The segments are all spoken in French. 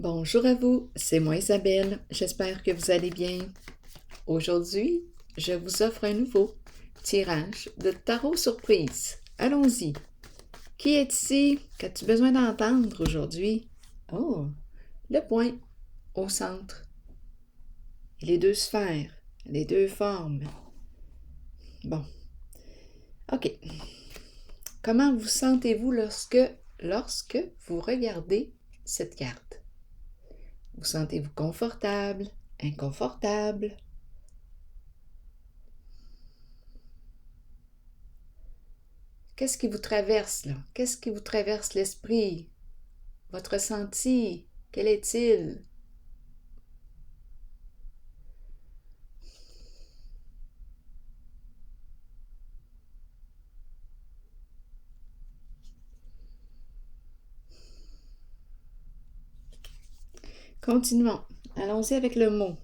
Bonjour à vous, c'est moi Isabelle, j'espère que vous allez bien. Aujourd'hui, je vous offre un nouveau tirage de tarot surprise. Allons-y. Qui est ici? Qu'as-tu besoin d'entendre aujourd'hui? Oh, le point au centre. Et les deux sphères, les deux formes. Bon, ok. Comment vous sentez-vous lorsque vous regardez cette carte? Vous sentez-vous confortable, inconfortable? Qu'est-ce qui vous traverse, là? Qu'est-ce qui vous traverse l'esprit? Votre ressenti, quel est-il? Continuons. Allons-y avec le mot.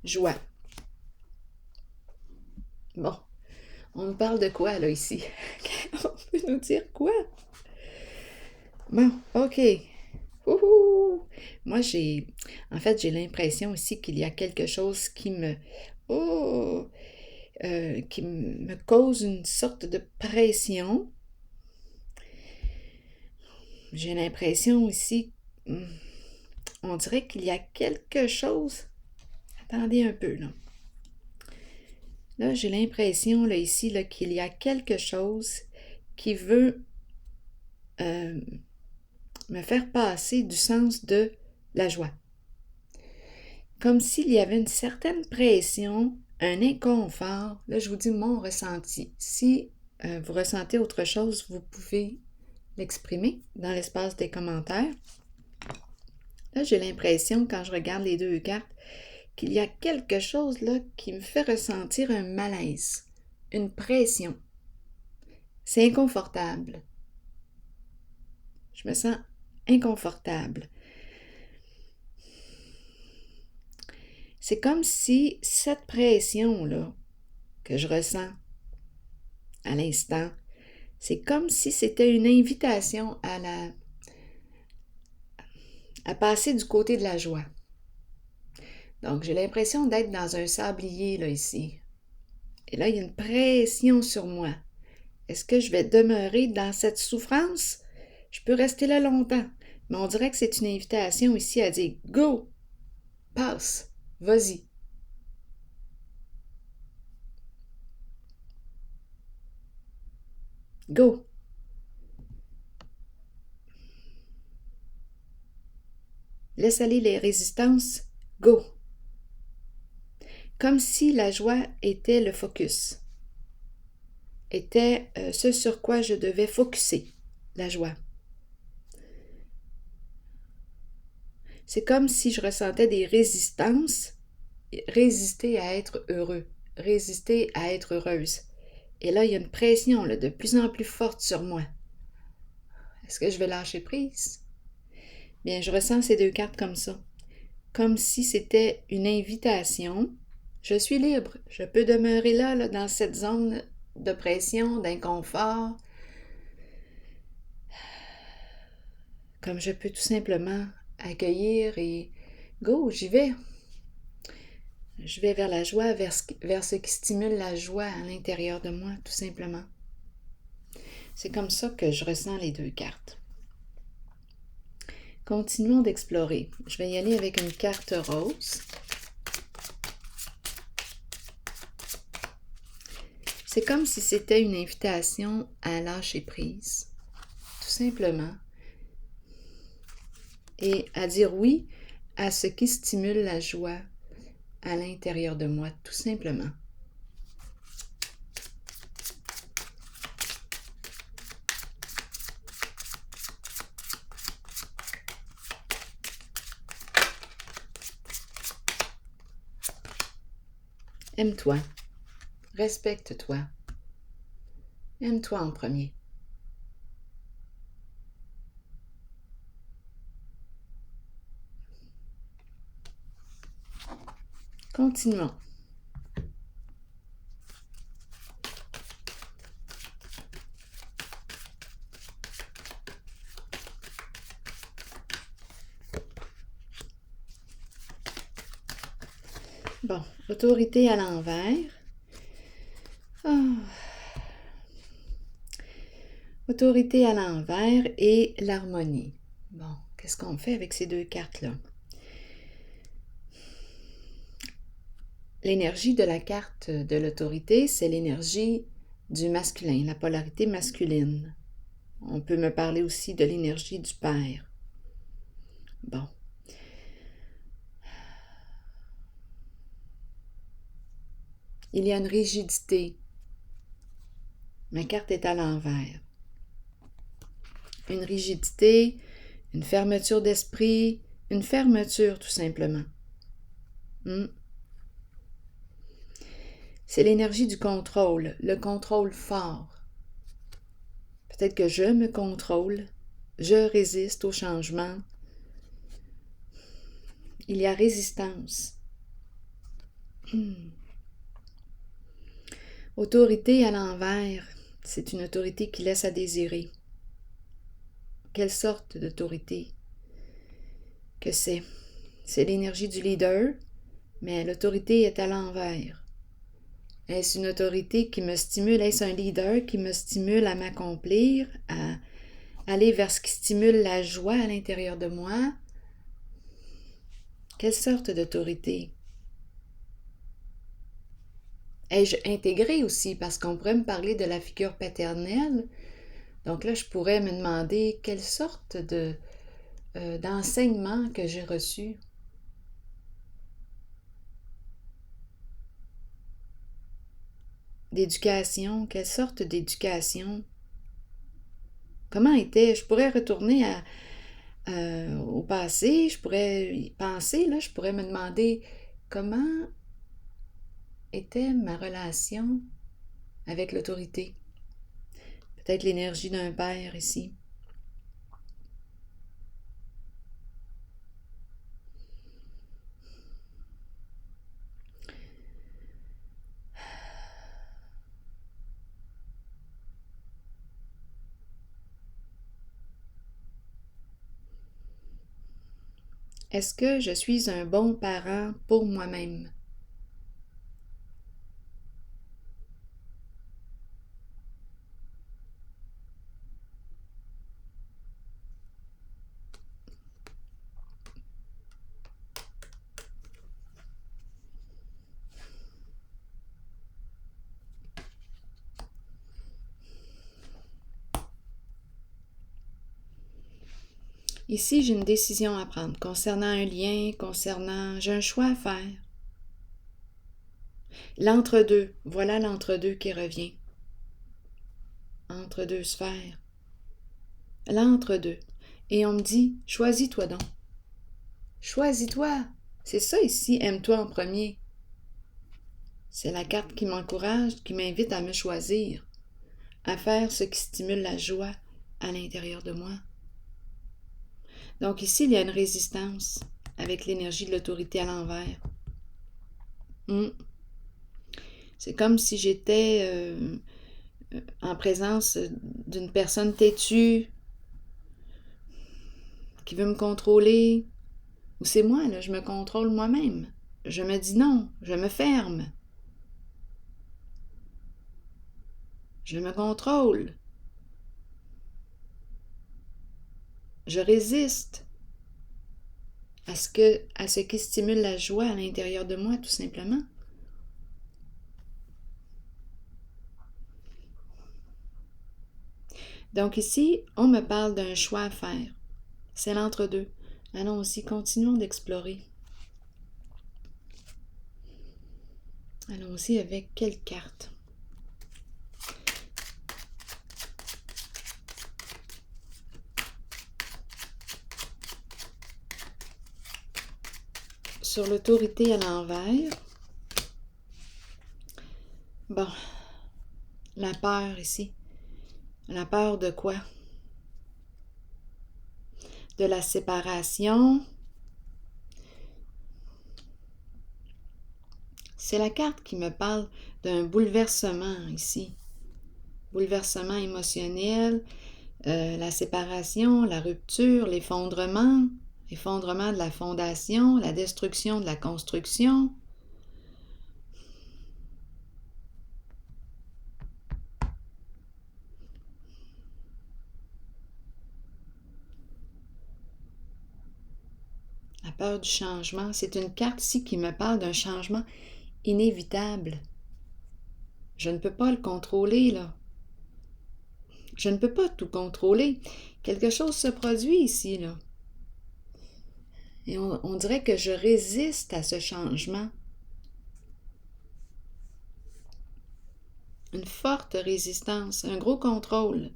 Joie. Bon, on nous parle de quoi, là, ici? On peut nous dire quoi? Bon, OK. Wouhou! Moi, en fait, j'ai l'impression ici qu'il y a quelque chose oh, qui me cause une sorte de pression. J'ai l'impression ici, on dirait qu'il y a quelque chose. Attendez un peu, là. Là, j'ai l'impression, là, ici, là, qu'il y a quelque chose qui veut me faire passer du sens de la joie. Comme s'il y avait une certaine pression, un inconfort. Là, je vous dis mon ressenti. Si vous ressentez autre chose, vous pouvez l'exprimer dans l'espace des commentaires. Là, j'ai l'impression, quand je regarde les deux cartes, qu'il y a quelque chose là qui me fait ressentir un malaise, une pression. C'est inconfortable. Je me sens inconfortable. C'est comme si cette pression-là que je ressens à l'instant, c'est comme si c'était une invitation à passer du côté de la joie. Donc, j'ai l'impression d'être dans un sablier, là, ici. Et là, il y a une pression sur moi. Est-ce que je vais demeurer dans cette souffrance? Je peux rester là longtemps, mais on dirait que c'est une invitation ici à dire « Go! Passe! Vas-y! » Go! Laisse aller les résistances. Go! Comme si la joie était le focus, était ce sur quoi je devais focuser, la joie. C'est comme si je ressentais des résistances, résister à être heureux, résister à être heureuse. Et là, il y a une pression là, de plus en plus forte sur moi. Est-ce que je vais lâcher prise? Bien, je ressens ces deux cartes comme ça. Comme si c'était une invitation. Je suis libre. Je peux demeurer là, dans cette zone de pression, d'inconfort. Comme je peux tout simplement accueillir et go, j'y vais. Je vais vers la joie, vers ce qui stimule la joie à l'intérieur de moi, tout simplement. C'est comme ça que je ressens les deux cartes. Continuons d'explorer. Je vais y aller avec une carte rose. C'est comme si c'était une invitation à lâcher prise, tout simplement, et à dire oui à ce qui stimule la joie à l'intérieur de moi, tout simplement. Aime-toi, respecte-toi, aime-toi en premier. Continuons. Bon, autorité à l'envers. Ah. Autorité à l'envers et l'harmonie. Bon, qu'est-ce qu'on fait avec ces deux cartes-là? L'énergie de la carte de l'autorité, c'est l'énergie du masculin, la polarité masculine. On peut me parler aussi de l'énergie du père. Bon. Il y a une rigidité. Ma carte est à l'envers. Une rigidité, une fermeture d'esprit, une fermeture tout simplement. C'est l'énergie du contrôle, le contrôle fort. Peut-être que je me contrôle, je résiste au changement. Il y a résistance. Autorité à l'envers, c'est une autorité qui laisse à désirer. Quelle sorte d'autorité que c'est? C'est l'énergie du leader, mais l'autorité est à l'envers. Est-ce une autorité qui me stimule? Est-ce un leader qui me stimule à m'accomplir, à aller vers ce qui stimule la joie à l'intérieur de moi? Quelle sorte d'autorité? Ai-je intégré aussi? Parce qu'on pourrait me parler de la figure paternelle. Donc là, je pourrais me demander quelle sorte d'enseignement que j'ai reçu. D'éducation, quelle sorte d'éducation? Comment était? Je pourrais retourner au passé, je pourrais y penser, là, je pourrais me demander comment était ma relation avec l'autorité. Peut-être l'énergie d'un père ici. Est-ce que je suis un bon parent pour moi-même? Ici, j'ai une décision à prendre concernant un lien, j'ai un choix à faire. L'entre-deux, voilà l'entre-deux qui revient. Entre deux sphères. L'entre-deux. Et on me dit, choisis-toi donc. Choisis-toi. C'est ça ici, aime-toi en premier. C'est la carte qui m'encourage, qui m'invite à me choisir, à faire ce qui stimule la joie à l'intérieur de moi. Donc ici, il y a une résistance avec l'énergie de l'autorité à l'envers. C'est comme si j'étais en présence d'une personne têtue qui veut me contrôler. Ou c'est moi, là, je me contrôle moi-même. Je me dis non, je me ferme. Je me contrôle. Je résiste à ce qui stimule la joie à l'intérieur de moi, tout simplement. Donc ici, on me parle d'un choix à faire. C'est l'entre-deux. Allons-y, continuons d'explorer. Allons-y avec quelle carte? Sur l'autorité à l'envers. Bon, la peur ici. La peur de quoi? De la séparation. C'est la carte qui me parle d'un bouleversement ici. Bouleversement émotionnel, la séparation, la rupture, l'effondrement de la fondation, la destruction de la construction. peur du changement. C'est une carte ici qui me parle d'un changement inévitable. Je ne peux pas le contrôler, là. Je ne peux pas tout contrôler. Quelque chose se produit ici, là. Et on dirait que je résiste à ce changement. Une forte résistance, un gros contrôle.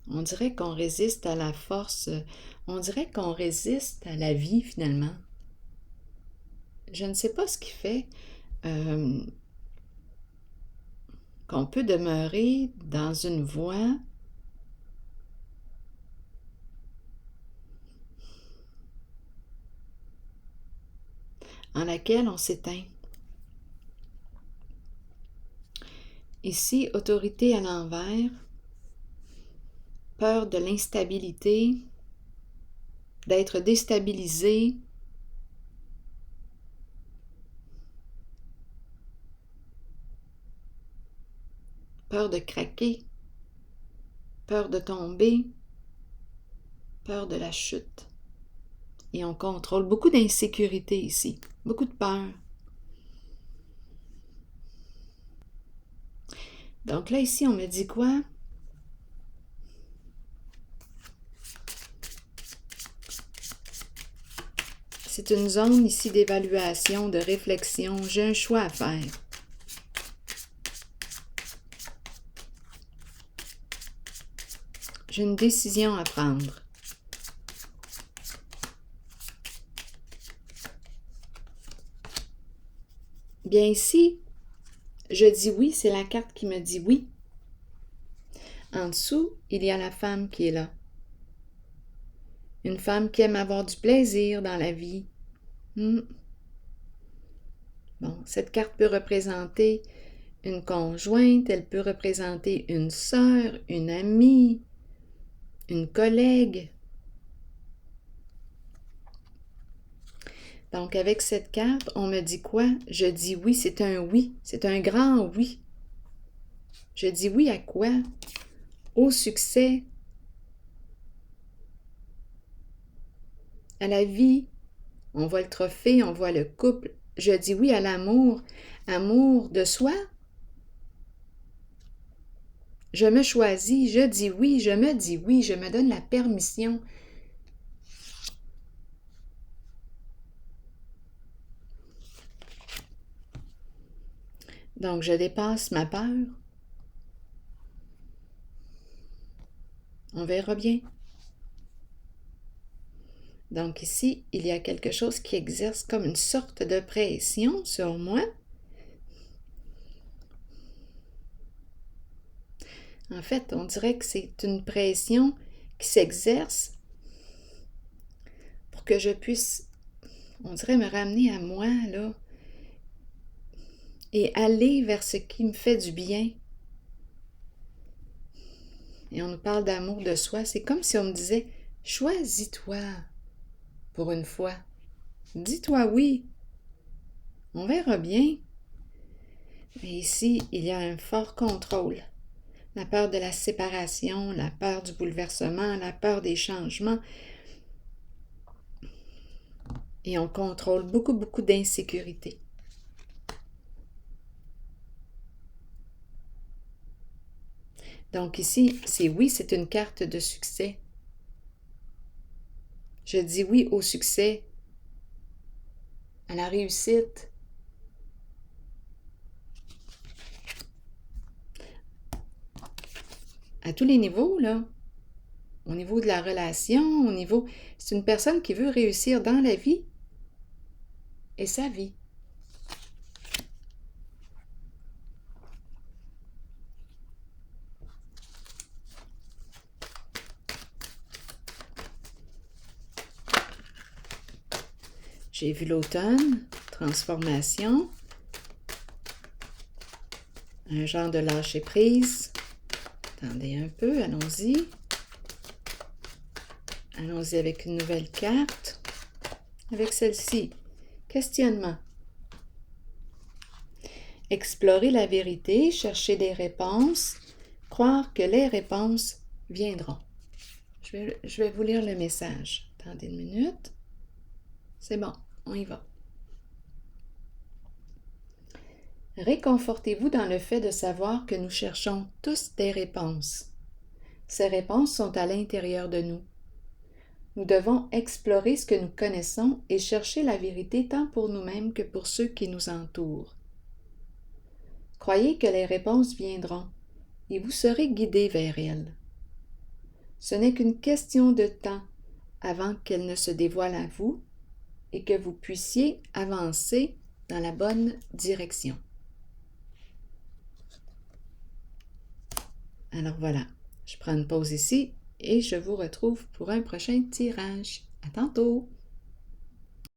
On dirait qu'on résiste à la force, on dirait qu'on résiste à la vie finalement. Je ne sais pas ce qui fait qu'on peut demeurer dans une voie en laquelle on s'éteint. Ici, autorité à l'envers, peur de l'instabilité, d'être déstabilisé, peur de craquer, peur de tomber, peur de la chute. Et on contrôle beaucoup d'insécurité ici, beaucoup de peur. Donc là, ici, on me dit quoi? C'est une zone ici d'évaluation, de réflexion. J'ai un choix à faire. J'ai une décision à prendre. Bien ici, je dis oui, c'est la carte qui me dit oui. En dessous, il y a la femme qui est là. Une femme qui aime avoir du plaisir dans la vie. Bon, cette carte peut représenter une conjointe, elle peut représenter une sœur, une amie, une collègue. Donc, avec cette carte, on me dit quoi? Je dis oui, c'est un oui, c'est un grand oui. Je dis oui à quoi? Au succès, à la vie. On voit le trophée, on voit le couple. Je dis oui à l'amour. Amour de soi. Je me choisis, je dis oui, je me dis oui, je me donne la permission. Donc, je dépasse ma peur. On verra bien. Donc ici, il y a quelque chose qui exerce comme une sorte de pression sur moi. En fait, on dirait que c'est une pression qui s'exerce pour que je puisse, on dirait, me ramener à moi, là, et aller vers ce qui me fait du bien. Et on nous parle d'amour de soi. C'est comme si on me disait, choisis-toi pour une fois. Dis-toi oui. On verra bien. Mais ici, il y a un fort contrôle. La peur de la séparation, la peur du bouleversement, la peur des changements. Et on contrôle beaucoup, beaucoup d'insécurité. Donc ici, c'est oui, c'est une carte de succès. Je dis oui au succès, à la réussite. À tous les niveaux, là. Au niveau de la relation, au niveau... C'est une personne qui veut réussir dans la vie et sa vie. J'ai vu l'automne, transformation, un genre de lâcher-prise. Attendez un peu, allons-y. Allons-y avec une nouvelle carte. Avec celle-ci, questionnement. Explorer la vérité, chercher des réponses, croire que les réponses viendront. Je vais vous lire le message. Attendez une minute. C'est bon, on y va. Réconfortez-vous dans le fait de savoir que nous cherchons tous des réponses. Ces réponses sont à l'intérieur de nous. Nous devons explorer ce que nous connaissons et chercher la vérité tant pour nous-mêmes que pour ceux qui nous entourent. Croyez que les réponses viendront et vous serez guidés vers elles. Ce n'est qu'une question de temps avant qu'elles ne se dévoilent à vous et que vous puissiez avancer dans la bonne direction. Alors voilà, je prends une pause ici et je vous retrouve pour un prochain tirage. À tantôt!